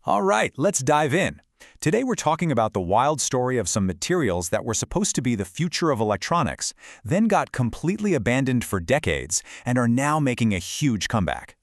All right, let's dive in. Today we're talking about the wild story of some materials that were supposed to be the future of electronics, then got completely abandoned for decades, and are now making a huge comeback.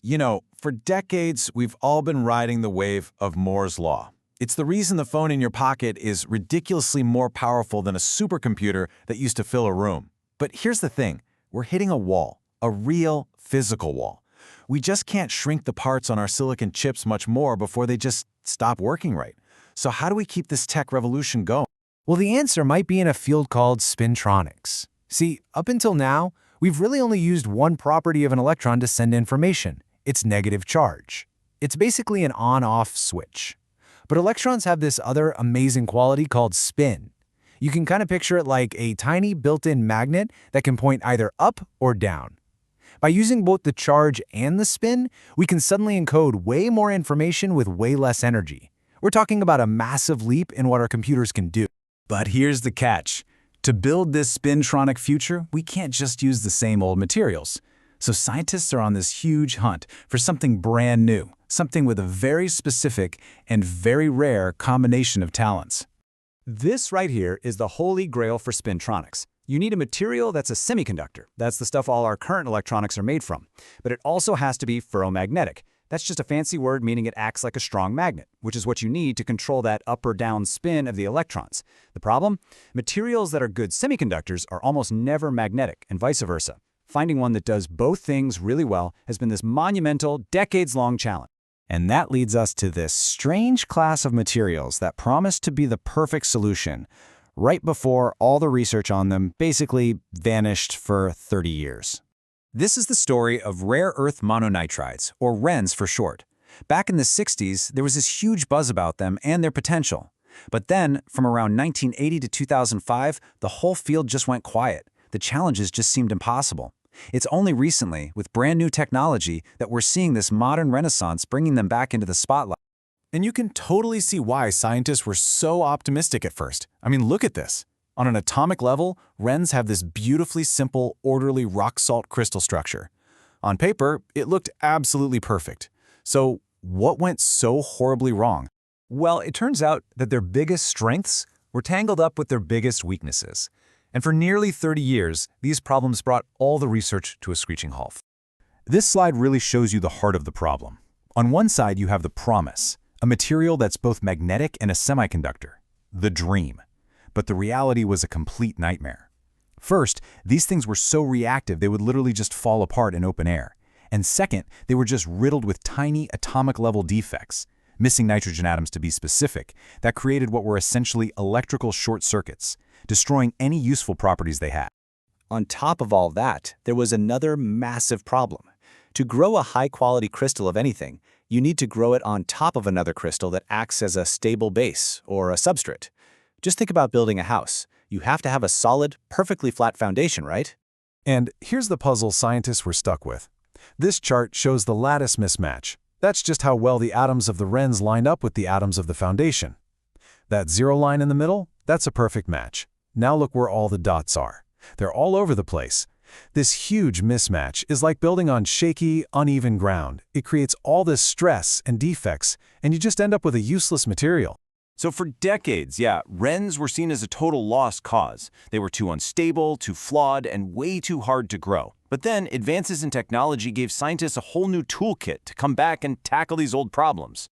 You know, for decades, we've all been riding the wave of Moore's Law. It's the reason the phone in your pocket is ridiculously more powerful than a supercomputer that used to fill a room. But here's the thing, we're hitting a wall, a real physical wall. We just can't shrink the parts on our silicon chips much more before they just stop working right. So how do we keep this tech revolution going? Well, the answer might be in a field called Spintronics. See, up until now, we've really only used one property of an electron to send information, its negative charge. It's basically an on-off switch. But electrons have this other amazing quality called spin. You can kind of picture it like a tiny built-in magnet that can point either up or down. By using both the charge and the spin, we can suddenly encode way more information with way less energy. We're talking about a massive leap in what our computers can do. But here's the catch. To build this spintronic future, we can't just use the same old materials. So scientists are on this huge hunt for something brand new, something with a very specific and very rare combination of talents. This right here is the holy grail for spintronics. You need a material that's a semiconductor. That's the stuff all our current electronics are made from. But it also has to be ferromagnetic. That's just a fancy word meaning it acts like a strong magnet, which is what you need to control that up or down spin of the electrons. The problem? Materials that are good semiconductors are almost never magnetic, and vice versa. Finding one that does both things really well has been this monumental, decades-long challenge. And that leads us to this strange class of materials that promise to be the perfect solution, right before all the research on them basically vanished for 30 years. This is the story of Rare-Earth Mononitrides, or RENs for short. Back in the 60s, there was this huge buzz about them and their potential. But then, from around 1980 to 2005, the whole field just went quiet. The challenges just seemed impossible. It's only recently, with brand new technology, that we're seeing this modern renaissance bringing them back into the spotlight. And you can totally see why scientists were so optimistic at first. I mean, look at this. On an atomic level, RENs have this beautifully simple, orderly rock-salt crystal structure. On paper, it looked absolutely perfect. So what went so horribly wrong? Well, it turns out that their biggest strengths were tangled up with their biggest weaknesses. And for nearly 30 years, these problems brought all the research to a screeching halt. This slide really shows you the heart of the problem. On one side, you have the promise, a material that's both magnetic and a semiconductor, the dream. But the reality was a complete nightmare. First, these things were so reactive they would literally just fall apart in open air. And second, they were just riddled with tiny atomic-level defects, missing nitrogen atoms to be specific, that created what were essentially electrical short circuits, destroying any useful properties they had. On top of all that, there was another massive problem. To grow a high-quality crystal of anything, you need to grow it on top of another crystal that acts as a stable base, or a substrate. Just think about building a house. You have to have a solid, perfectly flat foundation, right? And here's the puzzle scientists were stuck with. This chart shows the lattice mismatch. That's just how well the atoms of the RENs lined up with the atoms of the foundation. That zero line in the middle, that's a perfect match. Now look where all the dots are. They're all over the place. This huge mismatch is like building on shaky, uneven ground. It creates all this stress and defects, and you just end up with a useless material. So for decades, RENs were seen as a total lost cause. They were too unstable, too flawed, and way too hard to grow. But then advances in technology gave scientists a whole new toolkit to come back and tackle these old problems.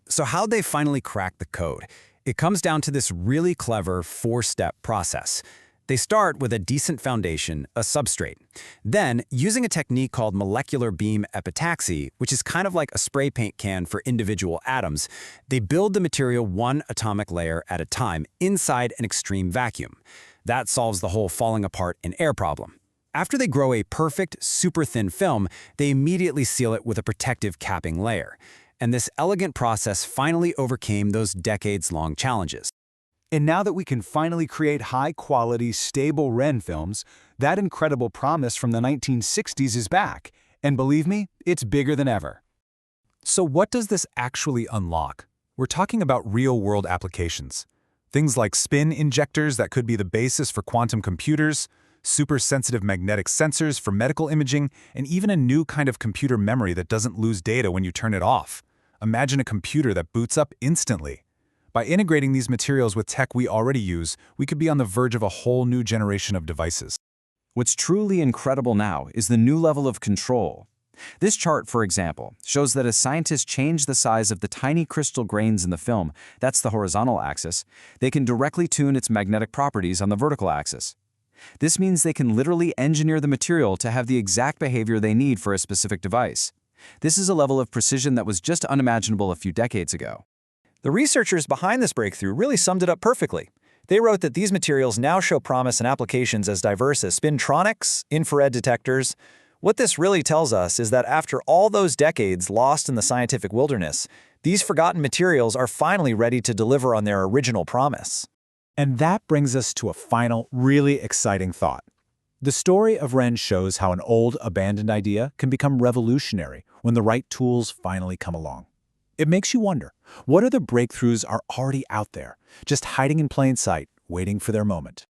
So how'd they finally crack the code? It comes down to this really clever four-step process. They start with a decent foundation, a substrate. Then, using a technique called molecular beam epitaxy, which is kind of like a spray paint can for individual atoms, they build the material one atomic layer at a time inside an extreme vacuum. That solves the whole falling apart in air problem. After they grow a perfect, super thin film, they immediately seal it with a protective capping layer. And this elegant process finally overcame those decades-long challenges. And now that we can finally create high-quality, stable REN films, that incredible promise from the 1960s is back. And believe me, it's bigger than ever. So what does this actually unlock? We're talking about real-world applications. Things like spin injectors that could be the basis for quantum computers, super-sensitive magnetic sensors for medical imaging, and even a new kind of computer memory that doesn't lose data when you turn it off. Imagine a computer that boots up instantly. By integrating these materials with tech we already use, we could be on the verge of a whole new generation of devices. What's truly incredible now is the new level of control. This chart, for example, shows that as scientists change the size of the tiny crystal grains in the film, that's the horizontal axis, they can directly tune its magnetic properties on the vertical axis. This means they can literally engineer the material to have the exact behavior they need for a specific device. This is a level of precision that was just unimaginable a few decades ago. The researchers behind this breakthrough really summed it up perfectly. They wrote that these materials now show promise in applications as diverse as spintronics, infrared detectors. What this really tells us is that after all those decades lost in the scientific wilderness, these forgotten materials are finally ready to deliver on their original promise. And that brings us to a final, really exciting thought. The story of RENs shows how an old, abandoned idea can become revolutionary when the right tools finally come along. It makes you wonder, what other breakthroughs are already out there, just hiding in plain sight, waiting for their moment?